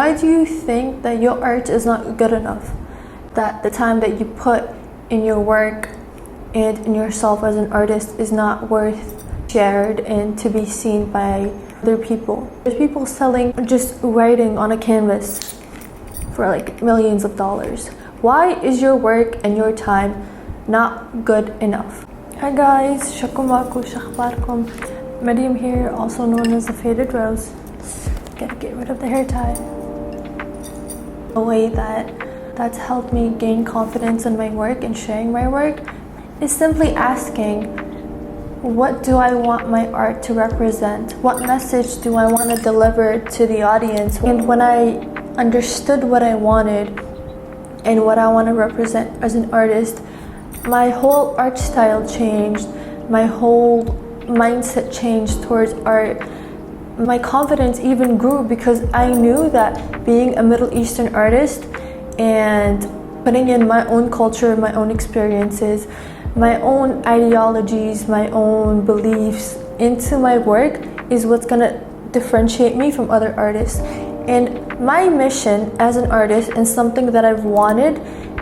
Why do you think that your art is not good enough? That the time that you put in your work and in yourself as an artist is not worth shared and to be seen by other people? There's people selling just writing on a canvas for like millions of dollars. Why is your work and your time not good enough? Hi guys, shakumaku shakhbarkum. Mariam here, also known as the Faded Rose. Gotta get rid of the hair tie. A way that's helped me gain confidence in my work and sharing my work is simply asking, what do I want my art to represent? What message do I want to deliver to the audience? And when I understood what I wanted and what I want to represent as an artist, my whole art style changed, my whole mindset changed towards art. My confidence even grew because I knew that being a Middle Eastern artist and putting in my own culture, my own experiences, my own ideologies, my own beliefs into my work is what's gonna differentiate me from other artists. And my mission as an artist and something that I've wanted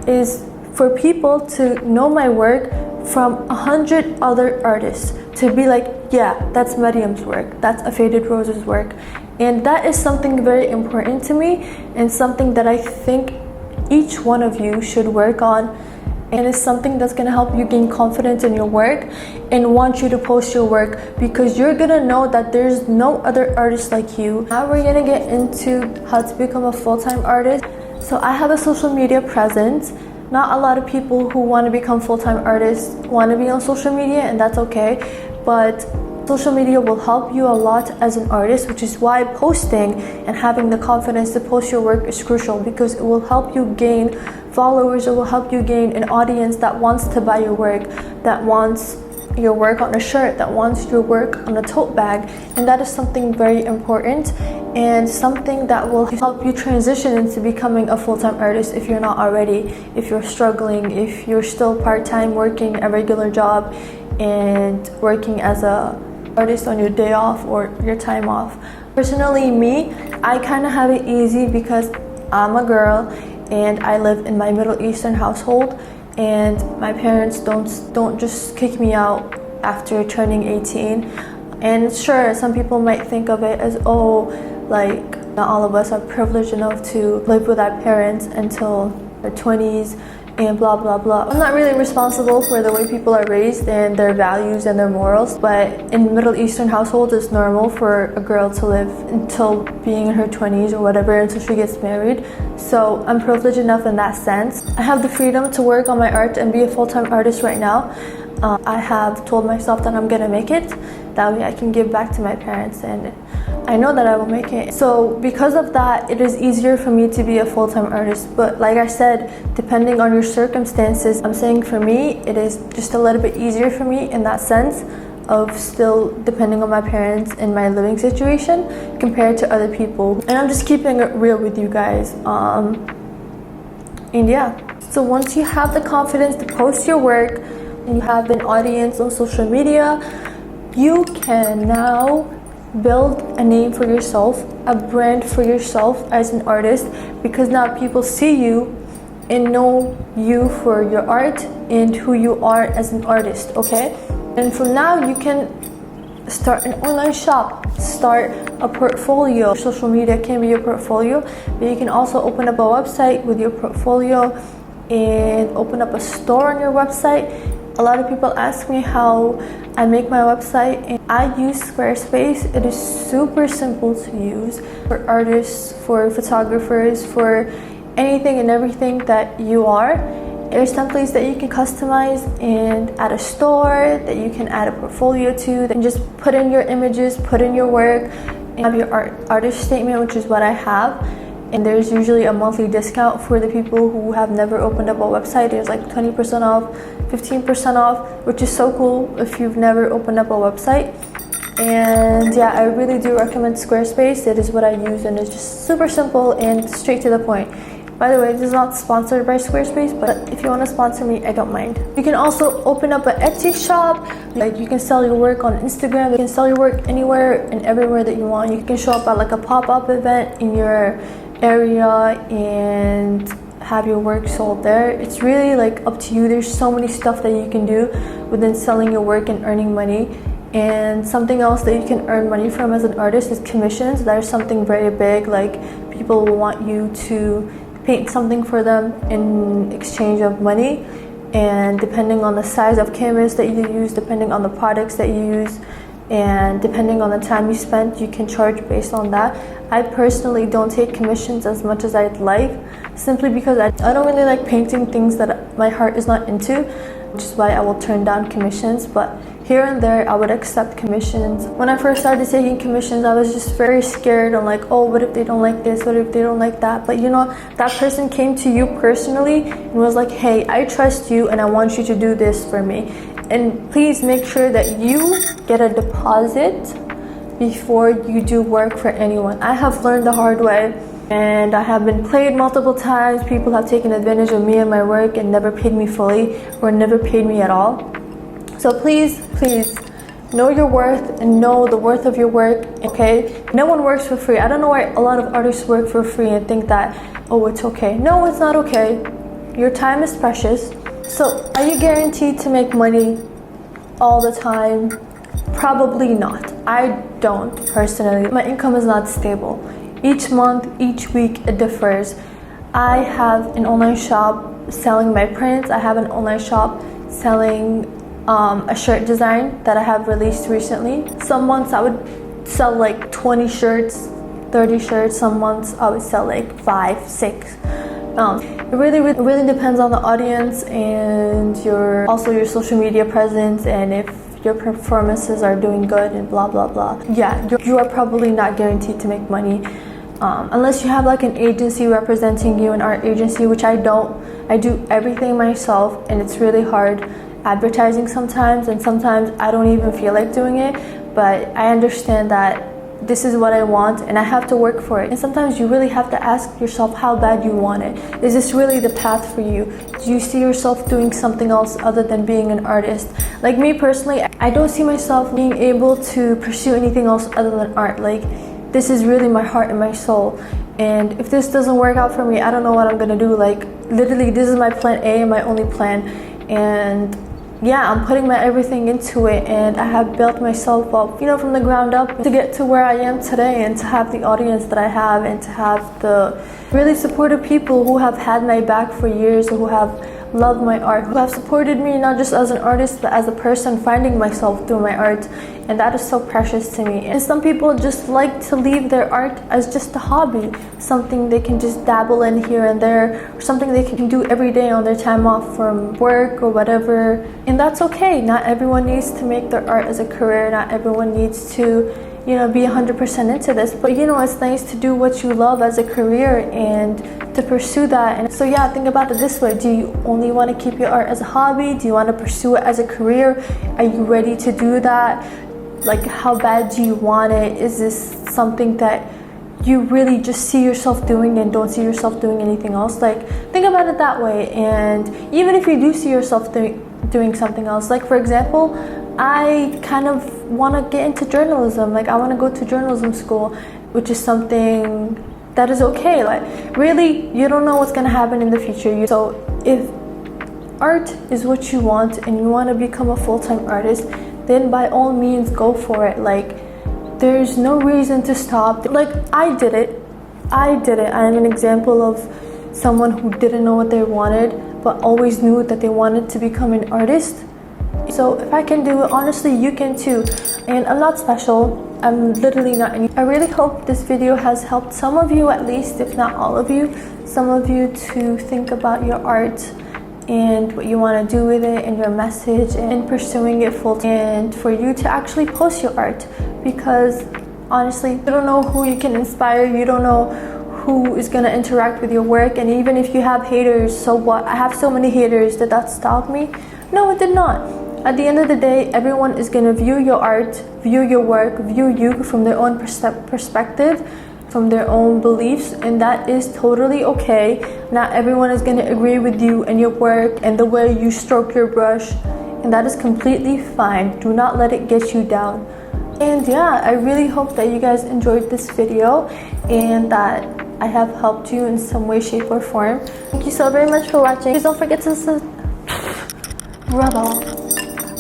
is for people to know my work from 100 other artists, to be like, yeah, that's Mariam's work, that's a Faded Rose's work. And that is something very important to me and something that I think each one of you should work on, and it's something that's gonna help you gain confidence in your work and want you to post your work, because you're gonna know that there's no other artist like you. Now we're gonna get into how to become a full-time artist. So I have a social media presence. Not a lot of people who want to become full-time artists want to be on social media, and that's okay, but social media will help you a lot as an artist, which is why posting and having the confidence to post your work is crucial, because it will help you gain followers, it will help you gain an audience that wants to buy your work, that wants your work on a shirt, that wants your work on a tote bag. And that is something very important and something that will help you transition into becoming a full-time artist if you're not already, if you're struggling, if you're still part-time working a regular job and working as a artist on your day off or your time off. Personally, me, I kind of have it easy because I'm a girl and I live in my Middle Eastern household, and my parents don't just kick me out after turning 18. And sure, some people might think of it as, oh, like not all of us are privileged enough to live with our parents until their 20s and blah blah blah. I'm not really responsible for the way people are raised and their values and their morals, but in Middle Eastern households it's normal for a girl to live until being in her 20s or whatever, until she gets married. So I'm privileged enough in that sense. I have the freedom to work on my art and be a full-time artist right now. I have told myself that I'm gonna make it. That way I can give back to my parents, and I know that I will make it. So because of that, it is easier for me to be a full-time artist. But like I said, depending on your circumstances, I'm saying for me, it is just a little bit easier for me in that sense of still depending on my parents and my living situation compared to other people. And I'm just keeping it real with you guys. And yeah, so once you have the confidence to post your work and you have an audience on social media, you can now build a name for yourself, a brand for yourself as an artist, because now people see you and know you for your art and who you are as an artist, okay? And from now you can start an online shop, start a portfolio. Social media can be your portfolio, but you can also open up a website with your portfolio and open up a store on your website. A lot of people ask me how I make my website, and I use Squarespace. It is super simple to use for artists, for photographers, for anything and everything that you are. There's templates that you can customize and add a store that you can add a portfolio to, then just put in your images, put in your work, and have your artist statement, which is what I have. And there's usually a monthly discount for the people who have never opened up a website. There's like 20% off, 15% off, which is so cool if you've never opened up a website. And yeah, I really do recommend Squarespace. It is what I use, and it's just super simple and straight to the point. By the way, this is not sponsored by Squarespace, but if you want to sponsor me, I don't mind. You can also open up an Etsy shop. Like, you can sell your work on Instagram. You can sell your work anywhere and everywhere that you want. You can show up at like a pop-up event in your area and have your work sold there. It's really like up to you. There's so many stuff that you can do within selling your work and earning money. And something else that you can earn money from as an artist is commissions. That is something very big. Like, people will want you to paint something for them in exchange of money, and depending on the size of canvas that you use, depending on the products that you use, and depending on the time you spent, you can charge based on that. I personally don't take commissions as much as I'd like, simply because I don't really like painting things that my heart is not into, which is why I will turn down commissions. But here and there I would accept commissions. When I first started taking commissions, I was just very scared. I'm like, oh, what if they don't like this? What if they don't like that? But you know, that person came to you personally and was like, hey, I trust you and I want you to do this for me. And please make sure that you get a deposit before you do work for anyone. I have learned the hard way, and I have been played multiple times. People have taken advantage of me and my work and never paid me fully, or never paid me at all. So please know your worth and know the worth of your work, okay? No one works for free. I don't know why a lot of artists work for free and think that, oh, it's okay. No, it's not okay. Your time is precious. So are you guaranteed to make money all the time? Probably not. I don't personally. My income is not stable. Each month, each week, it differs. I have an online shop selling my prints. I have an online shop selling a shirt design that I have released recently. Some months I would sell like 20 shirts, 30 shirts. Some months I would sell like 5, 6. It really depends on the audience and your social media presence, and if your performances are doing good and blah blah blah. Yeah, you are probably not guaranteed to make money unless you have like an agency representing you, an art agency, which I don't. I do everything myself, and it's really hard advertising sometimes, and sometimes I don't even feel like doing it, but I understand that this is what I want and I have to work for it. And sometimes you really have to ask yourself how bad you want it. Is this really the path for you? Do you see yourself doing something else other than being an artist? Like me personally, I don't see myself being able to pursue anything else other than art. Like, this is really my heart and my soul. And if this doesn't work out for me, I don't know what I'm gonna do. Like, literally, this is my plan A and my only plan. And yeah, I'm putting my everything into it, and I have built myself up, from the ground up to get to where I am today, and to have the audience that I have, and to have the really supportive people who have had my back for years, who have loved my art, who have supported me not just as an artist but as a person finding myself through my art. And that is so precious to me. And some people just like to leave their art as just a hobby, something they can just dabble in here and there, or something they can do every day on their time off from work or whatever. And that's okay. Not everyone needs to make their art as a career. Not everyone needs to be 100% into this, but it's nice to do what you love as a career and to pursue that. And so yeah, think about it this way: do you only want to keep your art as a hobby? Do you want to pursue it as a career? Are you ready to do that? Like, how bad do you want it? Is this something that you really just see yourself doing and don't see yourself doing anything else? Like, think about it that way. And even if you do see yourself doing something else, like for example, I kind of want to get into journalism. Like, I want to go to journalism school, which is something that is okay. Like, really, you don't know what's going to happen in the future. So if art is what you want and you want to become a full-time artist, then by all means go for it. Like, there's no reason to stop. Like, I did it. I'm an example of someone who didn't know what they wanted but always knew that they wanted to become an artist. So if I can do it, honestly, you can too. And I'm not special. I'm literally not any. I really hope this video has helped some of you, at least, if not all of you, some of you, to think about your art and what you want to do with it, and your message, and pursuing it full, and for you to actually post your art. Because honestly, you don't know who you can inspire. You don't know who is going to interact with your work. And even if you have haters, so what? I have so many haters. Did that stop me? No, it did not. At the end of the day, everyone is going to view your art, view your work, view you from their own perspective, from their own beliefs, and that is totally okay. Not everyone is going to agree with you and your work and the way you stroke your brush, and that is completely fine. Do not let it get you down. And yeah, I really hope that you guys enjoyed this video, and that I have helped you in some way, shape, or form. Thank you so very much for watching. Please don't forget to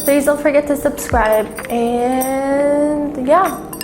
Please don't forget to subscribe, and yeah.